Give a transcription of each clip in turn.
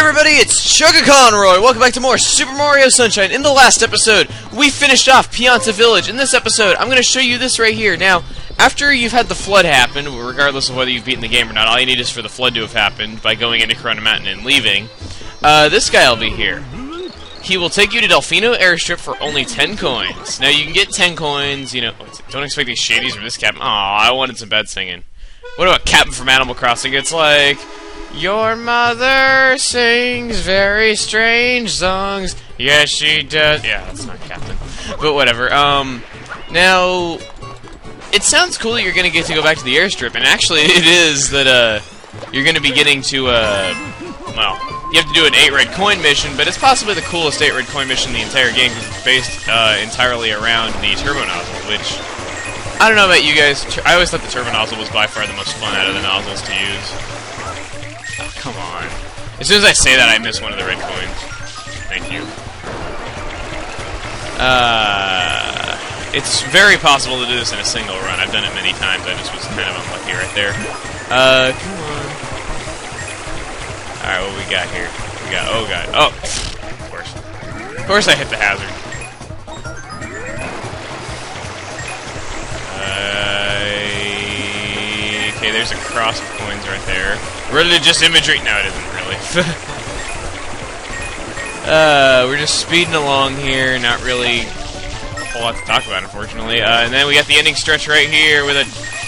everybody, it's Sugar Conroy! Welcome back to more Super Mario Sunshine. In the last episode, we finished off Pianta Village. In this episode, I'm going to show you this right here. Now, after you've had the flood happen, regardless of whether you've beaten the game or not, all you need is for the flood to have happened by going into Corona Mountain and leaving. This guy will be here. He will take you to Delfino Airstrip for only 10 coins. Now, you can get 10 coins, you know... Don't expect these shadies from this captain. Aw, I wanted some bad singing. What about Captain from Animal Crossing? It's like... Your mother sings very strange songs. Yes, she does. Yeah, that's not Captain. But whatever. Now, it sounds cool that you're going to get to go back to the airstrip, and actually it is that, you're going to be getting to, well, you have to do an 8 red coin mission, but it's possibly the coolest 8 red coin mission in the entire game because it's based, entirely around the turbo nozzle, which, I don't know about you guys, I always thought the turbo nozzle was by far the most fun out of the nozzles to use. Oh, come on. As soon as I say that, I miss one of the red coins. Thank you. It's very possible to do this in a single run. I've done it many times. I just was kind of unlucky right there. Come on. Alright, what we got here? We got, oh god. Oh! Of course. Of course I hit the hazard. Okay, there's a cross of coins right there. Religious imagery. No, it isn't really. We're just speeding along here. Not really a whole lot to talk about, unfortunately. And then we got the ending stretch right here with a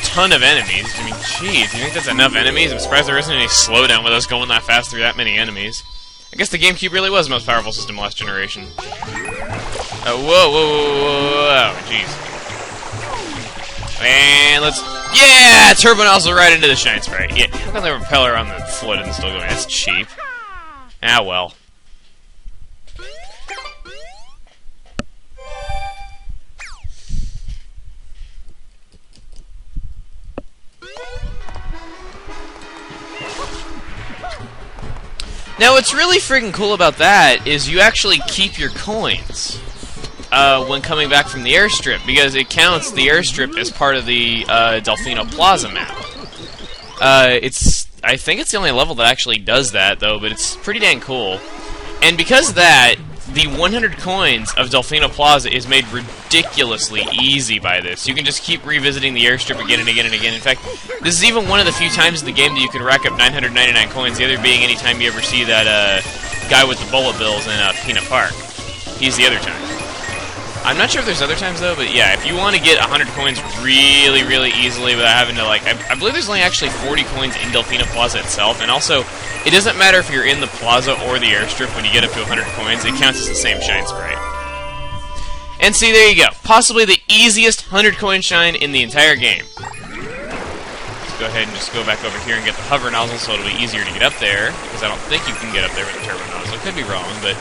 ton of enemies. I mean, jeez, you think that's enough enemies? I'm surprised there isn't any slowdown with us going that fast through that many enemies. I guess the GameCube really was the most powerful system last generation. Whoa, jeez. And let's... Yeah! Turbo nozzle right into the shine sprite. Yeah, how come the repeller on the flood isn't still going? That's cheap. Ah, well. Now, what's really freaking cool about that is you actually keep your coins when coming back from the airstrip, because it counts the airstrip as part of the Delfino Plaza map. I think it's the only level that actually does that, though, but it's pretty dang cool. And because of that, the 100 coins of Delfino Plaza is made ridiculously easy by this. You can just keep revisiting the airstrip again and again and again. In fact, this is even one of the few times in the game that you can rack up 999 coins, the other being any time you ever see that guy with the bullet bills in Peanut Park. He's the other time. I'm not sure if there's other times, though, but yeah, if you want to get 100 coins really, really easily without having to, like... I believe there's only actually 40 coins in Delfino Plaza itself, and also, it doesn't matter if you're in the plaza or the airstrip when you get up to 100 coins, it counts as the same shine sprite. And see, there you go. Possibly the easiest 100 coin shine in the entire game. Let's go ahead and just go back over here and get the hover nozzle so it'll be easier to get up there, because I don't think you can get up there with the turbo nozzle. Could be wrong, but...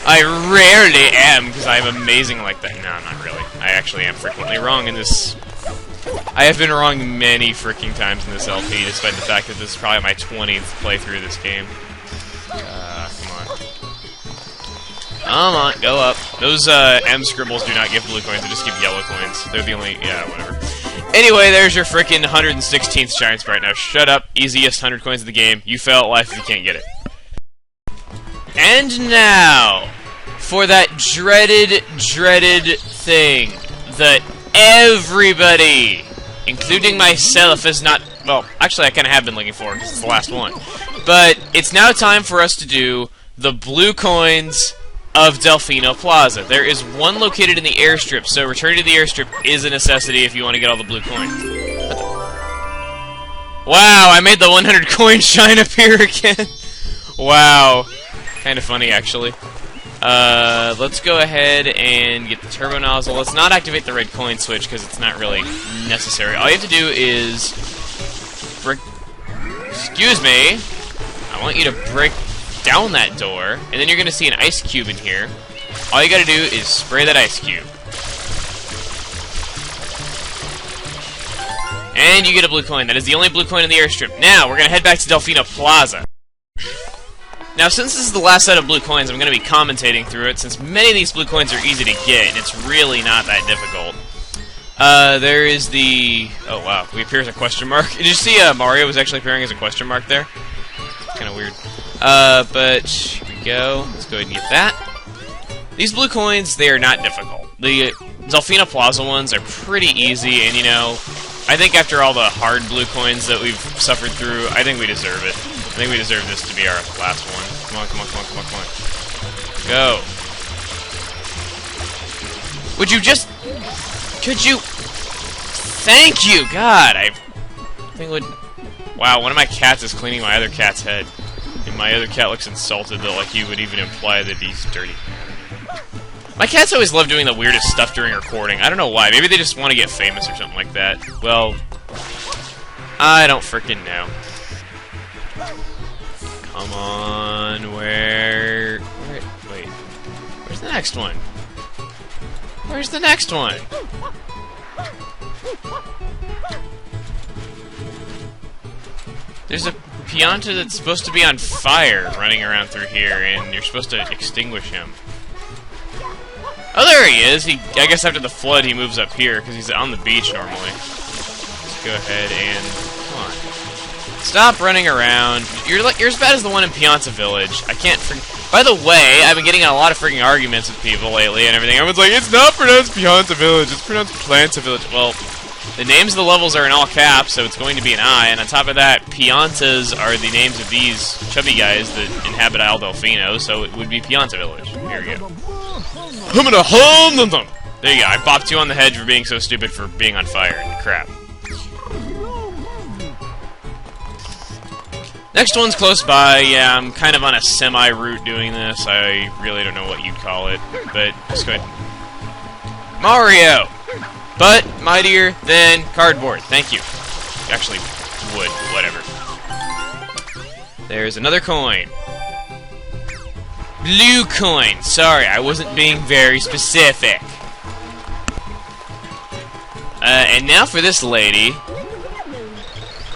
I rarely am, because I'm amazing like that. No, not really. I actually am frequently wrong in this... I have been wrong many freaking times in this LP, despite the fact that this is probably my 20th playthrough of this game. Come on. Come on, go up. Those, M scribbles do not give blue coins, they just give yellow coins. They're the only... yeah, whatever. Anyway, there's your freaking 116th shine sprite. Now, shut up. Easiest 100 coins of the game. You fail at life if you can't get it. And now, for that dreaded thing that everybody, including myself, is not... Well, actually, I kind of have been looking for, because it's the last one. But it's now time for us to do the blue coins of Delfino Plaza. There is one located in the airstrip, so returning to the airstrip is a necessity if you want to get all the blue coins. Wow, I made the 100 coin shine appear again. Wow. Kind of funny, actually. Let's go ahead and get the turbo nozzle. Let's not activate the red coin switch, because it's not really necessary. All you have to do is... Excuse me! I want you to break down that door, and then you're going to see an ice cube in here. All you got to do is spray that ice cube. And you get a blue coin. That is the only blue coin in the airstrip. Now, we're going to head back to Delfino Plaza. Now, since this is the last set of blue coins, I'm going to be commentating through it, since many of these blue coins are easy to get, and it's really not that difficult. There is the... Oh, wow. We appear as a question mark. Did you see Mario was actually appearing as a question mark there? Kind of weird. But here we go. Let's go ahead and get that. These blue coins, they are not difficult. The Delfino Plaza ones are pretty easy, and you know, I think after all the hard blue coins that we've suffered through, I think we deserve it. I think we deserve this to be our last one. Come on, come on, come on, come on, come on. Go. Would you just... Could you... Thank you! God, I think would... Wow, one of my cats is cleaning my other cat's head. And my other cat looks insulted that, like, you would even imply that he's dirty. My cats always love doing the weirdest stuff during recording. I don't know why. Maybe they just want to get famous or something like that. Well, I don't frickin' know. Come on, wait, where's the next one? Where's the next one? There's a Pianta that's supposed to be on fire running around through here, and you're supposed to extinguish him. Oh, there he is! I guess after the flood he moves up here, because he's on the beach normally. Let's go ahead and... Come on. Stop running around. You're as bad as the one in Pianta Village. I can't... By the way, I've been getting in a lot of freaking arguments with people lately and everything. Everyone's like, it's not pronounced Pianta Village, it's pronounced Planta Village. Well, the names of the levels are in all caps, so it's going to be an I, and on top of that, Piantas are the names of these chubby guys that inhabit Isle Delfino, so it would be Pianta Village. Here we go. There you go, I bopped you on the head for being so stupid for being on fire. Crap. Next one's close by. Yeah, I'm kind of on a semi-route doing this. I really don't know what you'd call it, but just go ahead. Mario! But mightier than cardboard. Thank you. Actually, wood. Whatever. There's another coin. Blue coin. Sorry, I wasn't being very specific. And now for this lady.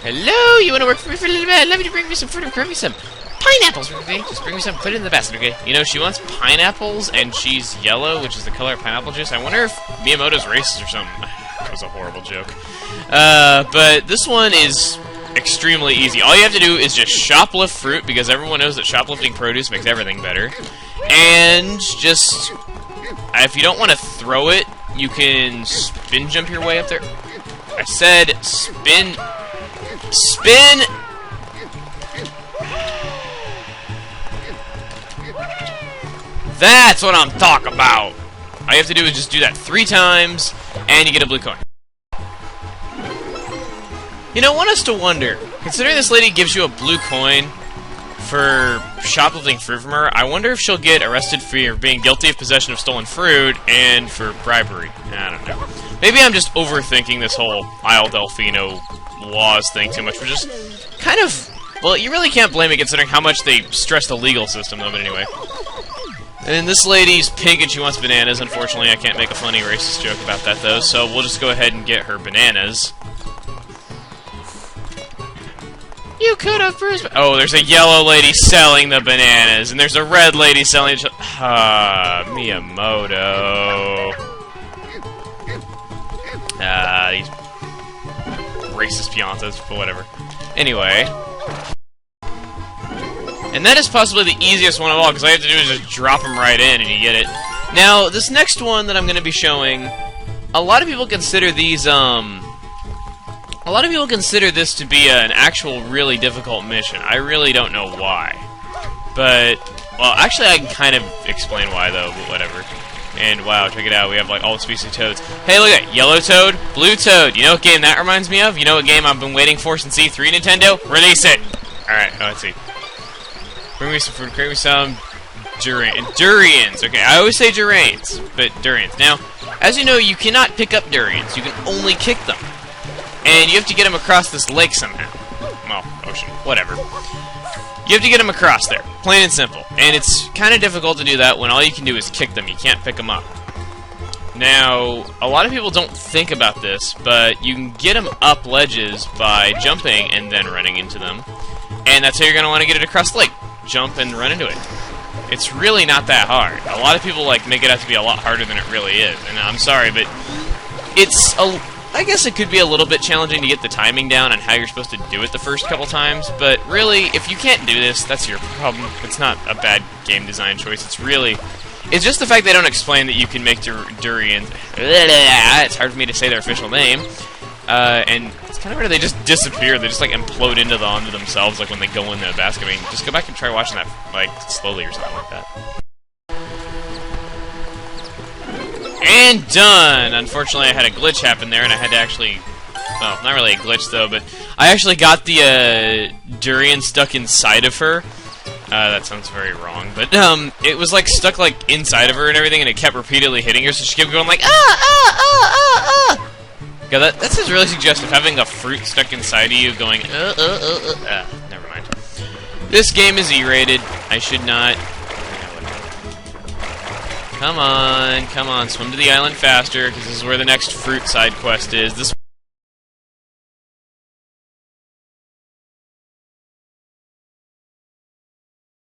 Hello, you want to work for me for a little bit? I'd love you to bring me some fruit and bring me some pineapples, okay? Just bring me some, put it in the basket, okay? You know, she wants pineapples, and she's yellow, which is the color of pineapple juice. I wonder if Miyamoto's racist or something. That was a horrible joke. But this one is extremely easy. All you have to do is just shoplift fruit, because everyone knows that shoplifting produce makes everything better. And just, if you don't want to throw it, you can spin jump your way up there. I said spin... Spin! That's what I'm talking about! All you have to do is just do that 3 times, and you get a blue coin. You know, want us to wonder, considering this lady gives you a blue coin for shoplifting fruit from her, I wonder if she'll get arrested for being guilty of possession of stolen fruit and for bribery. I don't know. Maybe I'm just overthinking this whole Isle Delfino laws thing too much, but just kind of... Well, you really can't blame it considering how much they stress the legal system of it anyway. And this lady's pink and she wants bananas. Unfortunately, I can't make a funny racist joke about that, though, so we'll just go ahead and get her bananas. You could have first... Oh, there's a yellow lady selling the bananas, and there's a red lady selling... Miyamoto. These racist Piantas, but whatever. Anyway. And that is possibly the easiest one of all, because all you have to do is just drop them right in and you get it. Now, this next one that I'm going to be showing, a lot of people consider these, a lot of people consider this to be an actual really difficult mission. I really don't know why. But, well, actually I can kind of explain why, though, but whatever. And wow, check it out, we have like all the species of toads. Hey, look at that, yellow toad, blue toad. You know what game that reminds me of? You know what game I've been waiting for since E3, Nintendo? Release it! Alright, let's see. Bring me some fruit, bring me some durians. Okay, I always say durians, but durians. Now, as you know, you cannot pick up durians. You can only kick them. And you have to get them across this lake somehow. Well, ocean, whatever. You have to get them across there, plain and simple. And it's kind of difficult to do that when all you can do is kick them. You can't pick them up. Now, a lot of people don't think about this, but you can get them up ledges by jumping and then running into them. And that's how you're going to want to get it across the lake. Jump and run into it. It's really not that hard. A lot of people like make it out to be a lot harder than it really is. And I'm sorry, but it's I guess it could be a little bit challenging to get the timing down on how you're supposed to do it the first couple times, but really, if you can't do this, that's your problem. It's not a bad game design choice. It's just the fact they don't explain that you can make durians. It's hard for me to say their official name. And it's kind of weird they just disappear. They just, like, implode onto themselves, like, when they go in the basket. I mean, just go back and try watching that, like, slowly or something like that. And done! Unfortunately, I had a glitch happen there, and I had to actually... Well, not really a glitch, though, but I actually got the, durian stuck inside of her. That sounds very wrong, but, it was, like, stuck, like, inside of her and everything, and it kept repeatedly hitting her, so she kept going, like, Yeah, that seems really suggestive, having a fruit stuck inside of you going, never mind. This game is E-rated. I should not... Come on, swim to the island faster, because this is where the next fruit side quest is. This